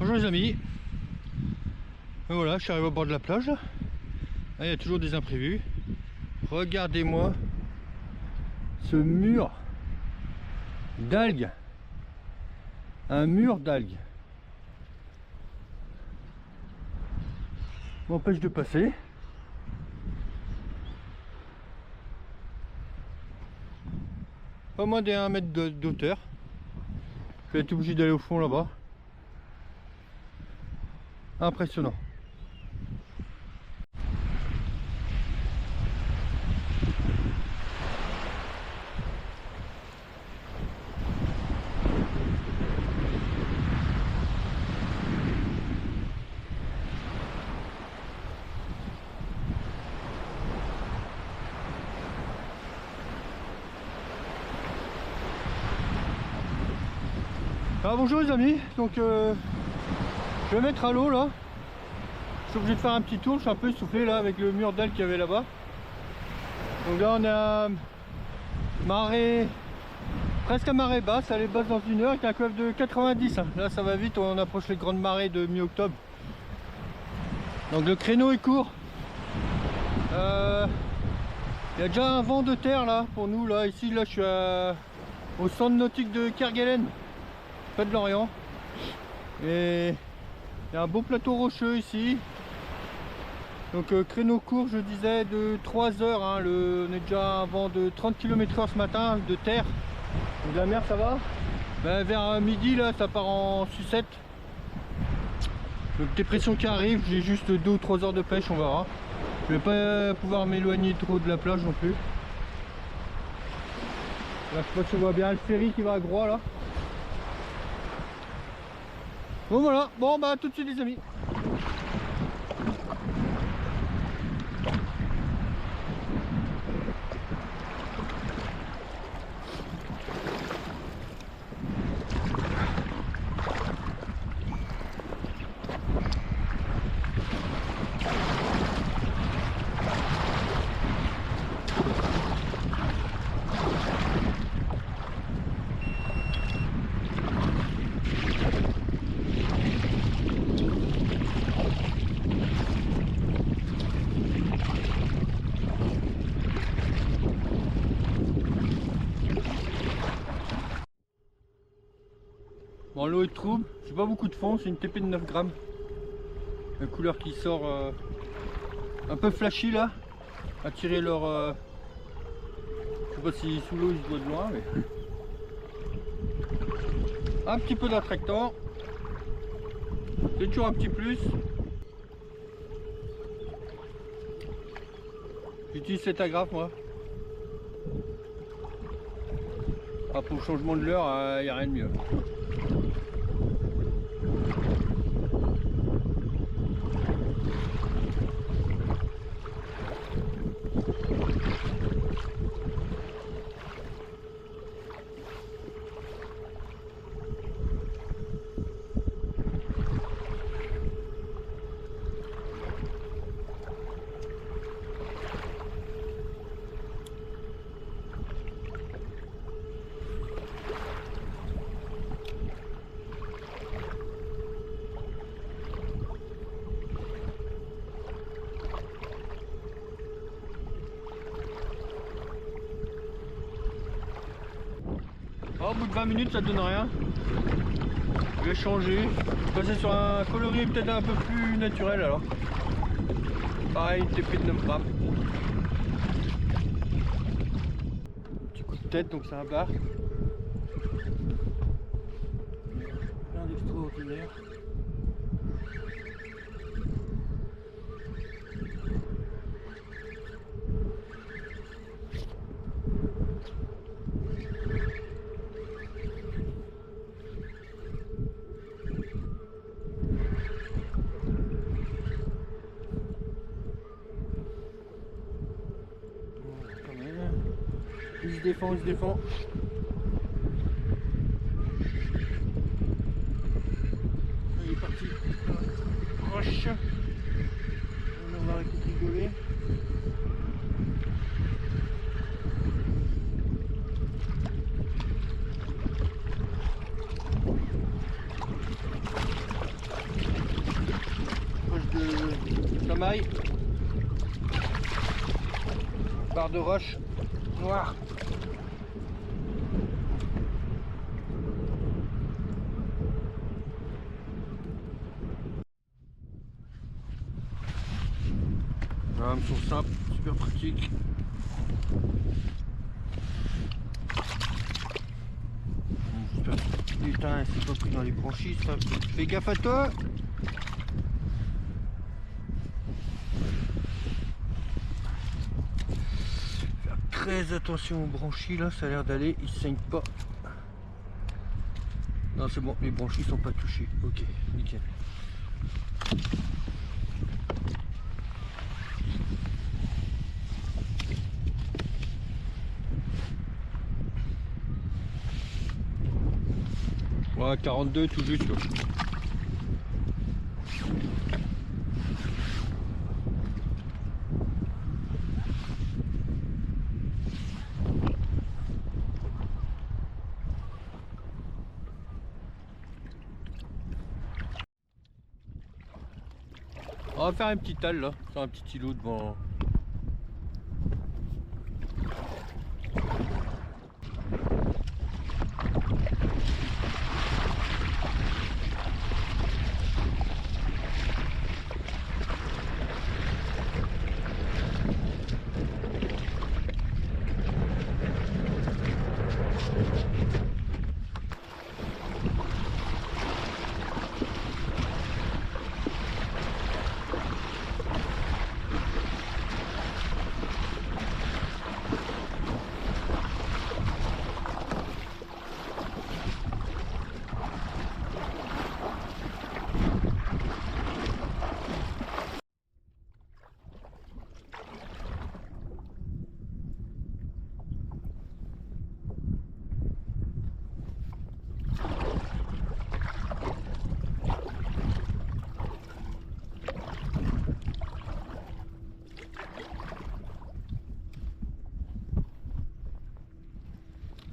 Bonjour les amis. Et voilà, je suis arrivé au bord de la plage. Là, il y a toujours des imprévus. Regardez-moi ce mur d'algues. Un mur d'algues m'empêche de passer. Pas moins d'1 mètre d'auteur. Je vais être obligé d'aller au fond là-bas. Impressionnant. Ah, bonjour les amis, donc je vais mettre à l'eau là. Je suis obligé de faire un petit tour, je suis un peu essoufflé là avec le mur d'algues qu'il y avait là-bas. Donc là on a marée, presque à marée basse, elle est basse dans 1 heure avec un coef de 90. Là ça va vite, on approche les grandes marées de mi-octobre. Donc le créneau est court. Il y a déjà un vent de terre là pour nous là, ici là je suis au centre nautique de Kerguelen, près de Lorient. Et il y a un beau plateau rocheux ici. Donc créneau court, je disais, de 3 heures. On est déjà à un vent de 30 km/h ce matin de terre. Donc la mer ça va. Ben, vers midi là ça part en sucette. Donc dépression qui arrive, j'ai juste 2 ou 3 heures de pêche, on verra. Je vais pas pouvoir m'éloigner trop de la plage non plus. Là je sais pas si on voit bien le ferry qui va à Groix là. Bon voilà, bon bah tout de suite les amis. Bon, l'eau est trouble, c'est pas beaucoup de fond, c'est une TP de 9 grammes. La couleur qui sort un peu flashy là, attirer leur... je sais pas si sous l'eau ils se voient de loin, mais... Un petit peu d'attractant. C'est toujours un petit plus. J'utilise cet agrafe moi. Ah, pour le changement de l'heure, il n'y a rien de mieux. Au bout de 20 minutes ça donne rien. Je vais changer. Je vais passer sur un coloris peut-être un peu plus naturel alors. Pareil, TP de 9 grammes. Petit coup de tête, donc c'est un bar. Rien d'extraordinaire. Il se défend, il se défend. Il est parti. Proche. On va arrêter de rigoler. maille. Barre de roche noire. Voilà, hameçon simple, super pratique. J'espère que putain, c'est pas pris dans les branchies ça. Fais gaffe à toi. Faire très attention aux branchies là, ça a l'air d'aller, ils saignent pas. Non c'est bon, les branchies sont pas touchées. Ok, nickel. Ouais, 42 tout juste là. On va faire un petit tal là, sur un petit îlot devant.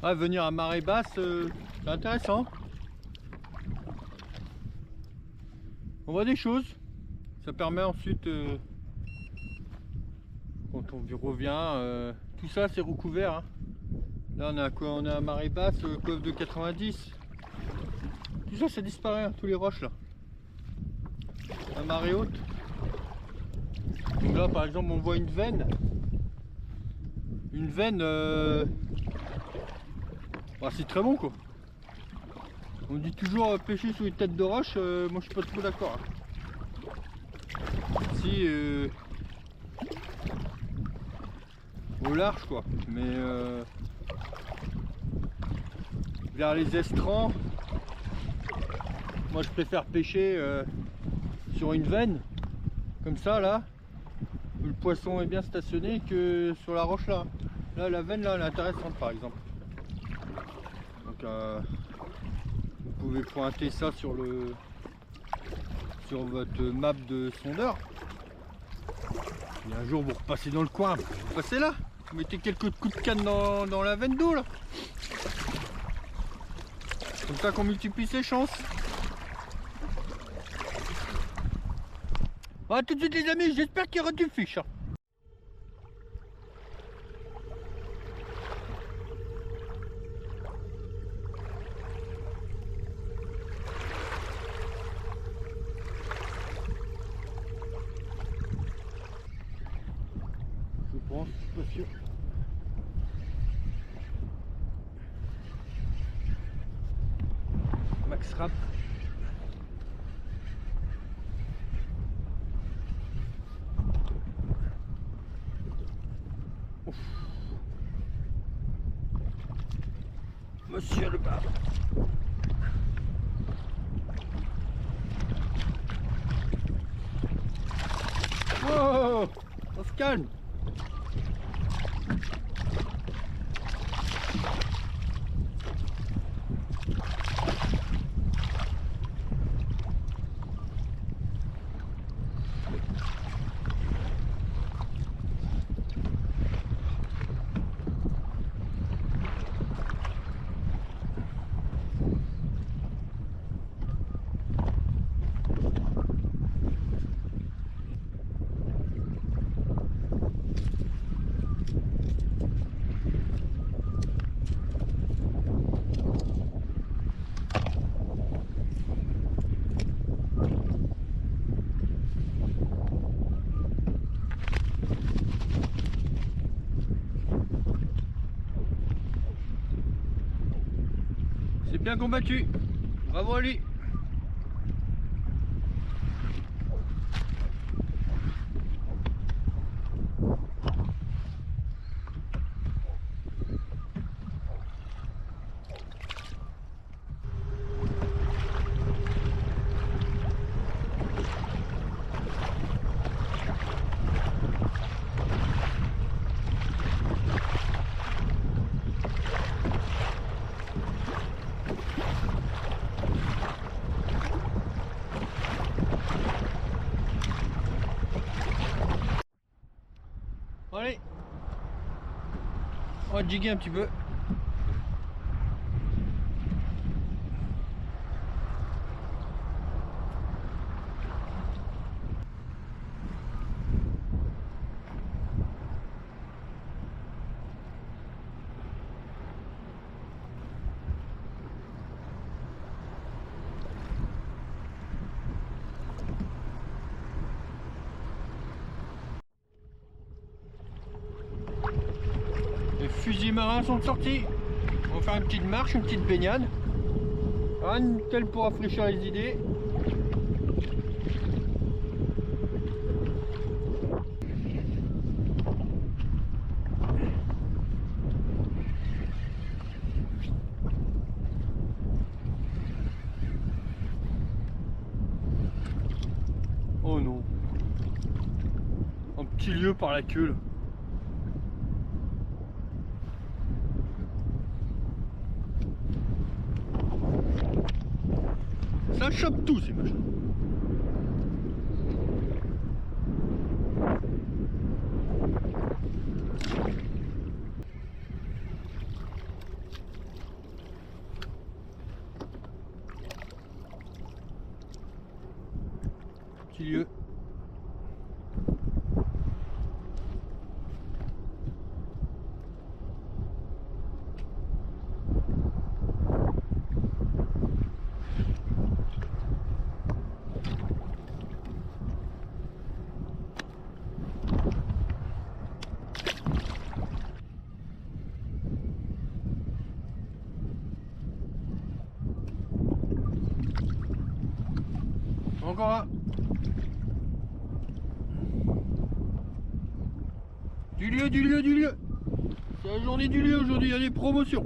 Ah, venir à marée basse, c'est intéressant. On voit des choses. Ça permet ensuite, quand on revient, tout ça c'est recouvert. Hein. Là on a quoi? On a à marée basse, coiffe de 90. Tout ça, ça disparaît, hein, tous les roches là. À marée haute. Donc là par exemple on voit une veine. Une veine, bah, c'est très bon quoi. On dit toujours pêcher sous une tête de roche, moi je suis pas trop d'accord. Si au large quoi, mais vers les estrans, moi je préfère pêcher sur une veine, comme ça là, où le poisson est bien stationné, que sur la roche là. Là la veine là elle est intéressante par exemple. Donc vous pouvez pointer ça sur votre map de sondeur. Et un jour vous repassez dans le coin, vous passez là, vous mettez quelques coups de canne dans la veine d'eau là. Comme ça qu'on multiplie ses chances. A tout de suite les amis, j'espère qu'il y aura du fiche. Hein. Je pense, je suis pas sûr. Max Rap. Ouf. Monsieur le bas. Oh, on se calme. C'est bien combattu. Bravo à lui. Allez, on va jiguer un petit peu. Les fusils marins sont sortis. On va faire une petite marche, une petite baignade. Rien de tel pour rafraîchir les idées. Oh non. Un petit lieu par la queue là. Ça chope tout ces machins. Petit lieu. Encore un. Du lieu, du lieu, du lieu. C'est la journée du lieu aujourd'hui, il y a des promotions.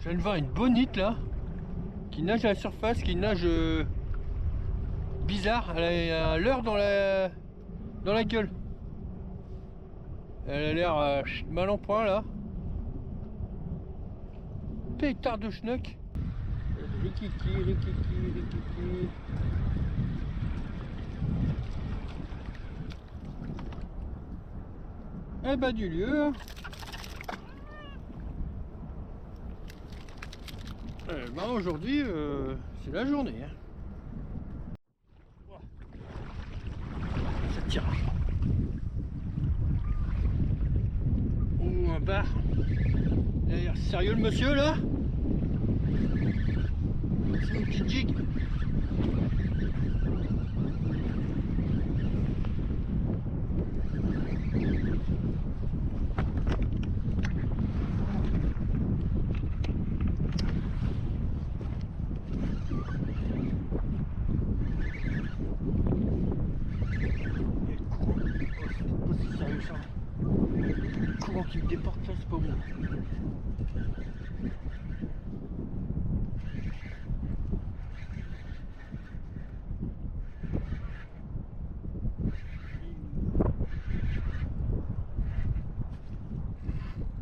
Je viens de voir une bonite là, qui nage à la surface, qui nage bizarre, elle a l'heure dans la gueule. Elle a l'air mal en point là. Pétard de schnock. Rikiki, rikiki, rikiki. Eh ben du lieu. Eh ben aujourd'hui c'est la journée. Hein. Ça tire. Oh un bar. Il a l'air sérieux le monsieur là. C'est une petite gigue. Le courant qui me déporte là, c'est pas bon.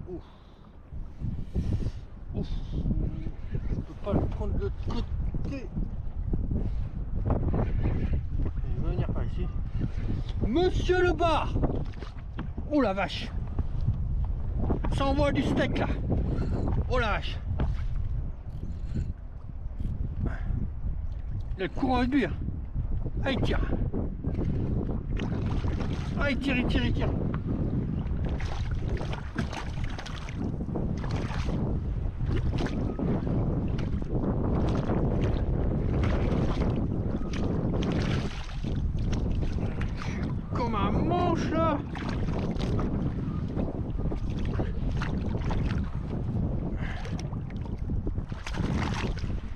Ouf. Ouf. Je peux pas le prendre de l'autre côté. Il va venir par ici. Monsieur le bar. Oh la vache. Ça envoie du steak là. Oh la vache. Il y a le courant à buire. Ah il tire. Ah il tire, il tire, il tire. Comme un bouche là.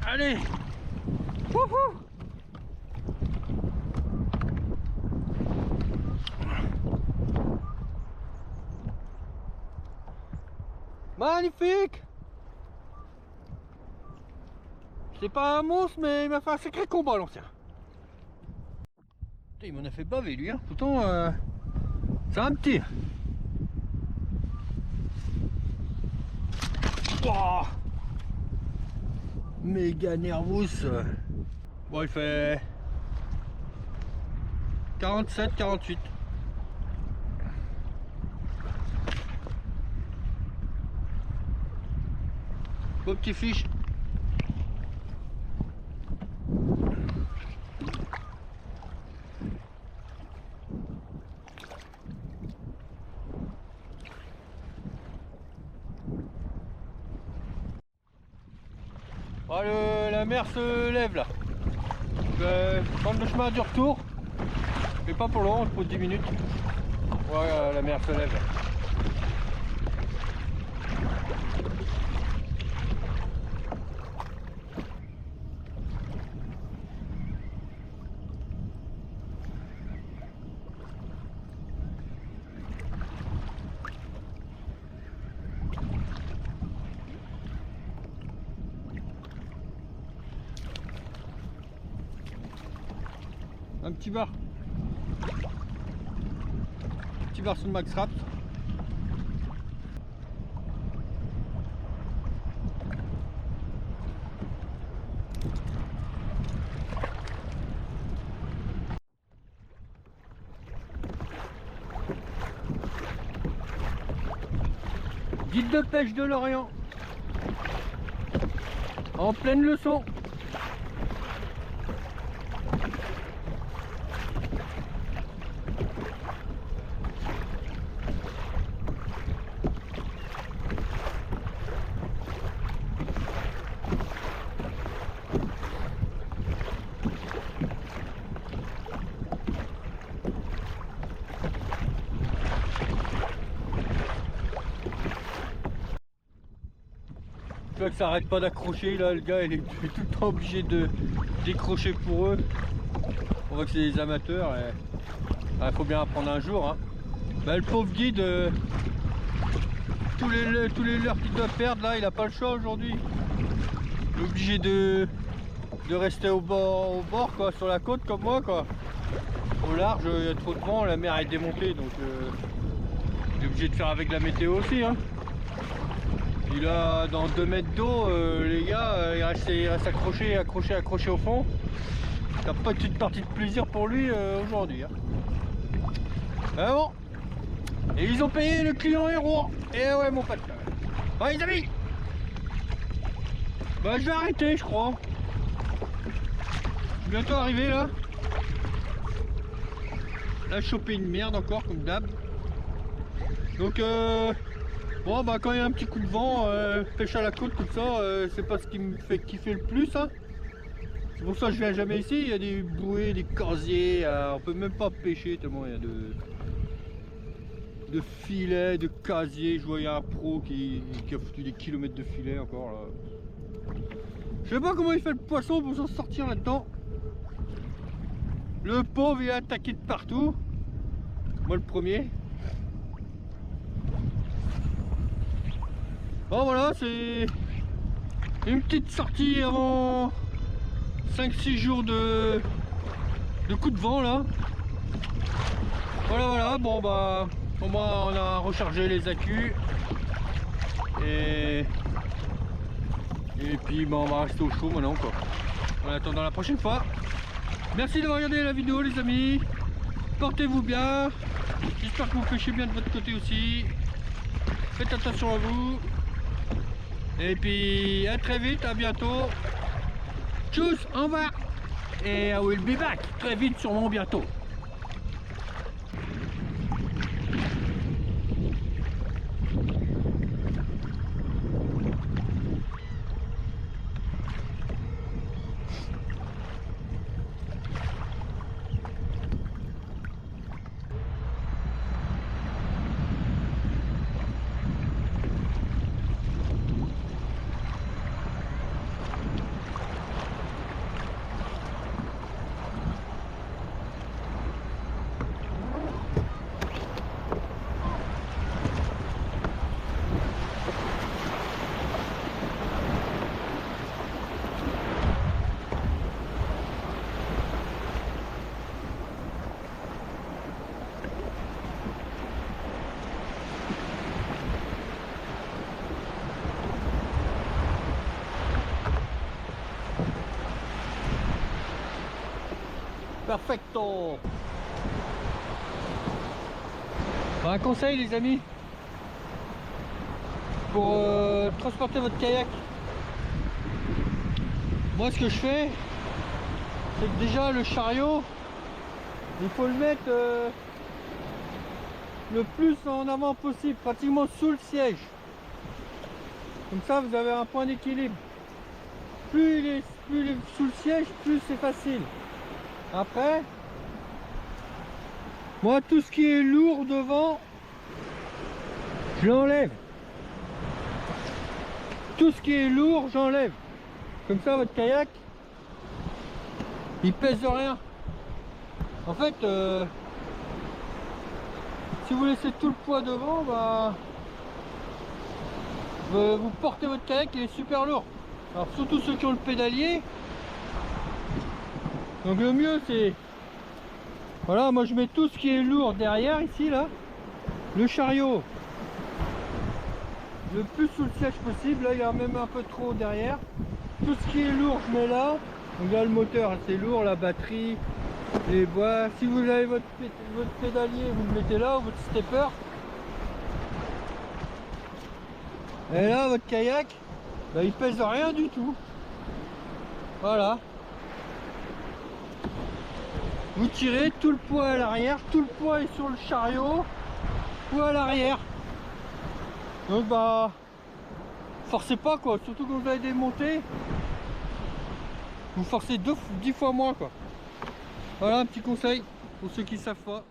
Allez. Wouhou. Magnifique. C'est pas un monstre, mais il m'a fait un sacré combat l'ancien. Il m'en a fait baver lui, hein. Pourtant c'est un petit. Oh, méga nervous. Bon, il fait 47, 48. Beau petit fiche. Oh, la mer se lève là. Je vais prendre le chemin du retour. Mais pas pour longtemps, pour 10 minutes. Ouais, la mer se lève là. Un petit bar. Petit bar sur le Max Raps. Guide de pêche de l'Orient. En pleine leçon. Que ça arrête pas d'accrocher là, le gars il est tout le temps obligé de décrocher pour eux. On voit que c'est des amateurs et il faut bien apprendre un jour, hein. Bah, le pauvre guide, tous les leurres qu'il doit perdre là, il a pas le choix aujourd'hui. Il est obligé de rester au bord quoi, sur la côte comme moi quoi. Au large, il y a trop de vent, la mer est démontée donc il est obligé de faire avec la météo aussi, hein. Puis là, dans 2 mètres d'eau, les gars, il reste accroché au fond. T'as pas une partie de plaisir pour lui aujourd'hui, hein. Mais bon, et ils ont payé le client héros. Et ouais, mon pote. Bon, les amis, bah je vais arrêter, je crois. Je suis bientôt arrivé là. Là, je chopé une merde encore, comme d'hab. Donc bon bah quand il y a un petit coup de vent, pêche à la côte comme ça, c'est pas ce qui me fait kiffer le plus, hein. C'est pour ça que je viens jamais ici, il y a des bouées, des casiers, on peut même pas pêcher tellement il y a de filets, de casiers. Je voyais un pro qui a foutu des kilomètres de filets encore là. Je sais pas comment il fait le poisson pour s'en sortir là-dedans. Le pauvre il est attaqué de partout. Moi le premier. Bon voilà, c'est une petite sortie avant 5-6 jours de coup de vent là. Voilà, bon bah au moins on a rechargé les accus et puis bah, on va rester au chaud maintenant quoi. En attendant la prochaine fois. Merci d'avoir regardé la vidéo les amis. Portez-vous bien. J'espère que vous pêchez bien de votre côté aussi. Faites attention à vous. Et puis à très vite, à bientôt. Tchuss, au revoir. Et I will be back très vite, sûrement bientôt. Perfecto. Un conseil les amis, pour transporter votre kayak. Moi ce que je fais, c'est que déjà le chariot, il faut le mettre le plus en avant possible, pratiquement sous le siège. Comme ça vous avez un point d'équilibre. Plus il est sous le siège, plus c'est facile. Après, moi tout ce qui est lourd devant, je l'enlève. Tout ce qui est lourd, j'enlève. Comme ça votre kayak, il pèse rien. En fait, si vous laissez tout le poids devant, bah, vous portez votre kayak, il est super lourd. Alors surtout ceux qui ont le pédalier. Donc le mieux c'est, voilà, moi je mets tout ce qui est lourd derrière ici là, le chariot le plus sous le siège possible. Là il y a même un peu trop derrière. Tout ce qui est lourd je mets là. Donc là le moteur c'est lourd, la batterie, les bois. Si vous avez votre pédalier, vous le mettez là, ou votre stepper. Et là votre kayak, bah, il pèse rien du tout. Voilà. Vous tirez, tout le poids à l'arrière, tout le poids est sur le chariot ou à l'arrière. Donc bah forcez pas quoi, surtout quand vous allez démonter, vous forcez 10 fois moins quoi. Voilà un petit conseil pour ceux qui savent pas.